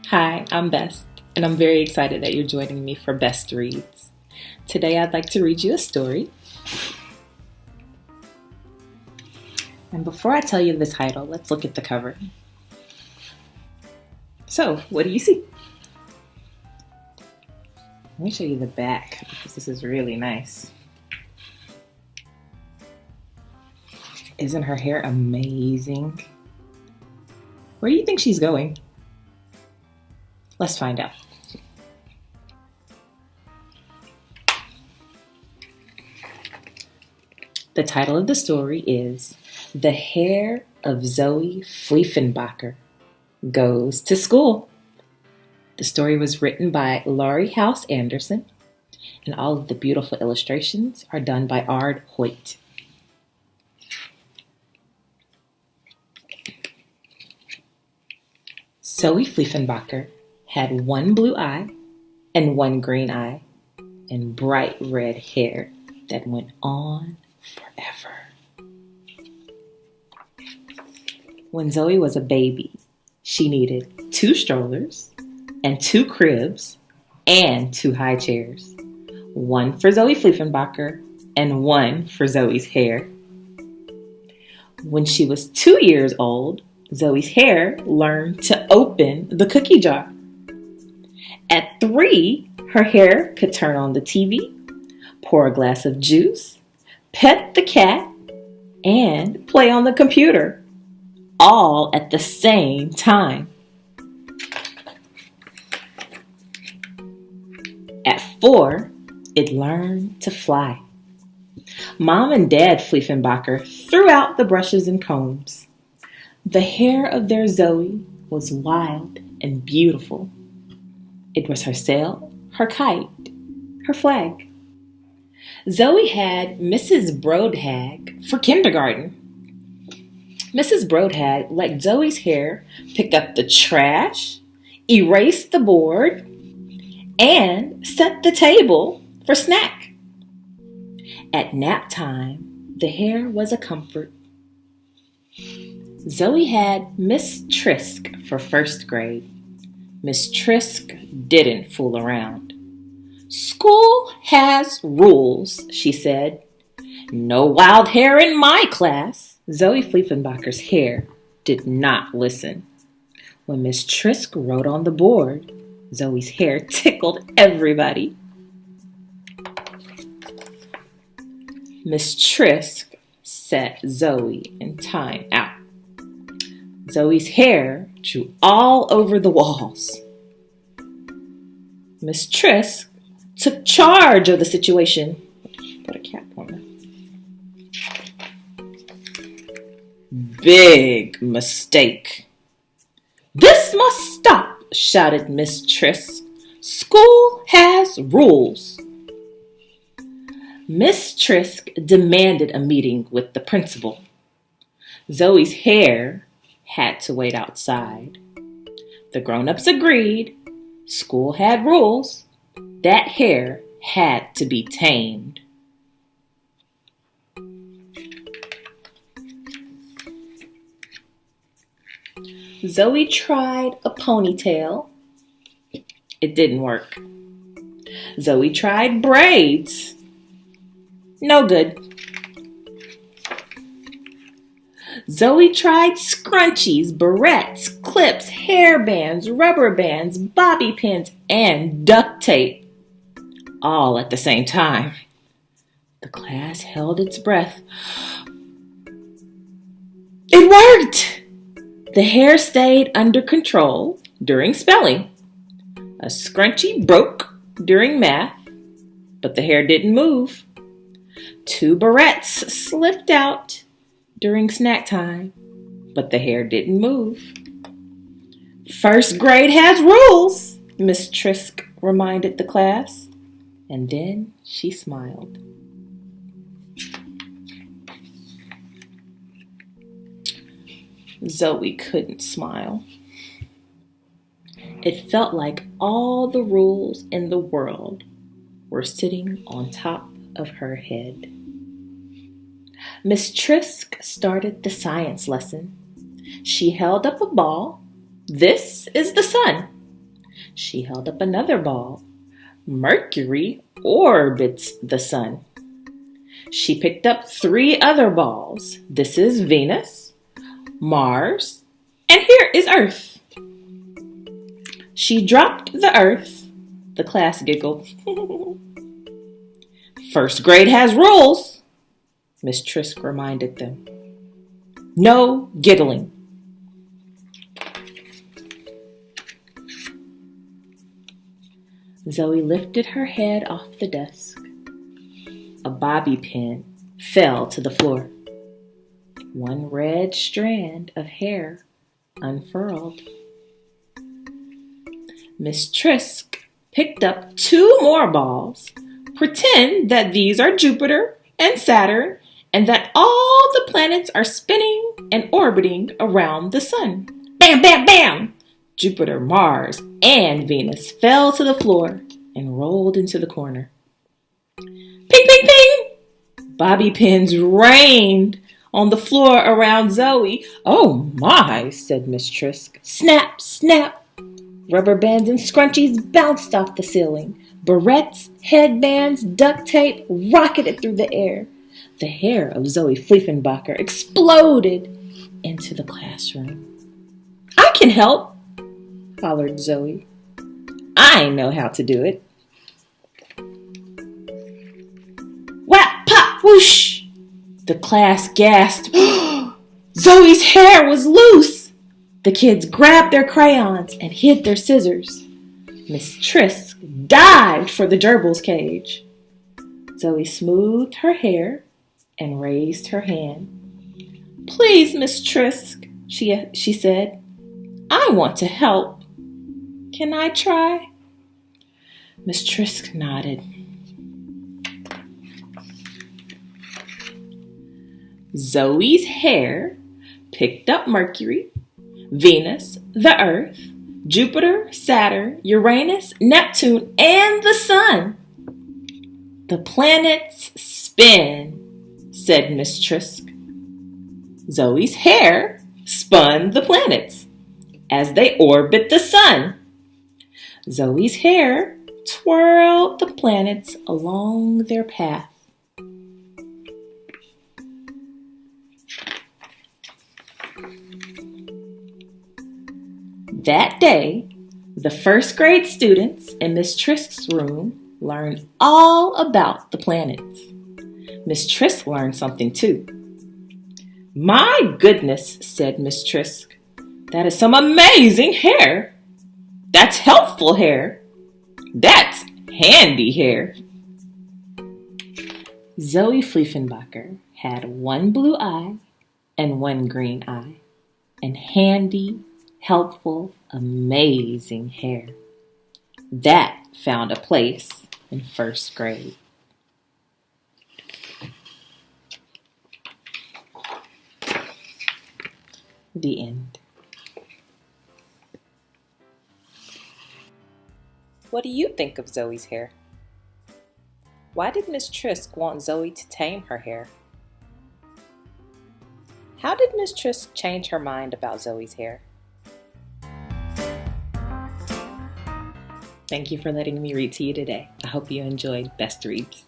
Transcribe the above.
Hi, I'm Best, and I'm very excited that you're joining me for Best Reads. Today I'd like to read you a story. And before I tell you the title, let's look at the cover. So, what do you see? Let me show you the back because this is really nice. Isn't her hair amazing? Where do you think she's going? Let's find out. The title of the story is The Hair of Zoe Fleefenbacher Goes to School. The story was written by Laurie Halse Anderson, and all of the beautiful illustrations are done by Ard Hart. Zoe Fleefenbacher had one blue eye and one green eye and bright red hair that went on forever. When Zoe was a baby, she needed 2 strollers and 2 cribs and 2 high chairs. One for Zoe Fleefenbacher and one for Zoe's hair. When she was 2 years old, Zoe's hair learned to open the cookie jar. At 3, her hair could turn on the TV, pour a glass of juice, pet the cat, and play on the computer, all at the same time. At 4, it learned to fly. Mom and Dad Fleefenbacher threw out the brushes and combs. The hair of their Zoe was wild and beautiful. It was her sail, her kite, her flag. Zoe had Mrs. Broadhag for kindergarten. Mrs. Broadhag let Zoe's hair pick up the trash, erase the board, and set the table for snack. At nap time, the hair was a comfort. Zoe had Miss Trisk for first grade. Miss Trisk didn't fool around. "School has rules," she said. "No wild hair in my class." Zoe Fleefenbacher's hair did not listen. When Miss Trisk wrote on the board, Zoe's hair tickled everybody. Miss Trisk set Zoe in time out. Zoe's hair drew all over the walls. Miss Trisk took charge of the situation. Put a cap on her. Big mistake. "This must stop," shouted Miss Trisk. "School has rules." Miss Trisk demanded a meeting with the principal. Zoe's hair had to wait outside. The grown-ups agreed. School had rules. That hair had to be tamed. Zoe tried a ponytail. It didn't work. Zoe tried braids. No good. Zoe tried scrunchies, barrettes, clips, hairbands, rubber bands, bobby pins, and duct tape, all at the same time. The class held its breath. It worked! The hair stayed under control during spelling. A scrunchie broke during math, but the hair didn't move. 2 barrettes slipped out during snack time, but the hair didn't move. "First grade has rules," Miss Trisk reminded the class, and then she smiled. Zoe couldn't smile. It felt like all the rules in the world were sitting on top of her head. Miss Trisk started the science lesson. She held up a ball. "This is the sun. She held up another ball. Mercury orbits the sun. She picked up 3 other balls. This is Venus, Mars, and here is Earth. She dropped the Earth. The class giggled. First grade has rules, Miss Trisk reminded them. No giggling. Zoe lifted her head off the desk. A bobby pin fell to the floor. One red strand of hair unfurled. Miss Trisk picked up 2 more balls. Pretend that these are Jupiter and Saturn and that all the planets are spinning and orbiting around the sun. Bam, bam, bam! Jupiter, Mars, and Venus fell to the floor and rolled into the corner. Ping, ping, ping! Bobby pins rained on the floor around Zoe. Oh my, said Miss Trisk. Snap, snap! Rubber bands and scrunchies bounced off the ceiling. Barrettes, headbands, duct tape rocketed through the air. The hair of Zoe Fleefenbacher exploded into the classroom. I can help, hollered Zoe. I know how to do it. Whap, pop, whoosh! The class gasped. Zoe's hair was loose! The kids grabbed their crayons and hid their scissors. Miss Trisk dived for the gerbil's cage. Zoe smoothed her hair and raised her hand. Please, Miss Trisk, she said. I want to help. Can I try? Miss Trisk nodded. Zoe's hair picked up Mercury, Venus, the Earth, Jupiter, Saturn, Uranus, Neptune, and the Sun. The planets spin, said Miss Trisk. Zoe's hair spun the planets as they orbit the Sun. Zoe's hair twirled the planets along their path. That day, the first grade students in Miss Trisk's room learned all about the planets. Miss Trisk learned something too. My goodness, said Miss Trisk. That is some amazing hair. That's helpful hair. That's handy hair. Zoe Fleefenbacher had 1 blue eye and 1 green eye, and handy, helpful, amazing hair. That found a place in first grade. The end. What do you think of Zoe's hair? Why did Miss Trisk want Zoe to tame her hair? How did Miss Trisk change her mind about Zoe's hair? Thank you for letting me read to you today. I hope you enjoyed Best Reads.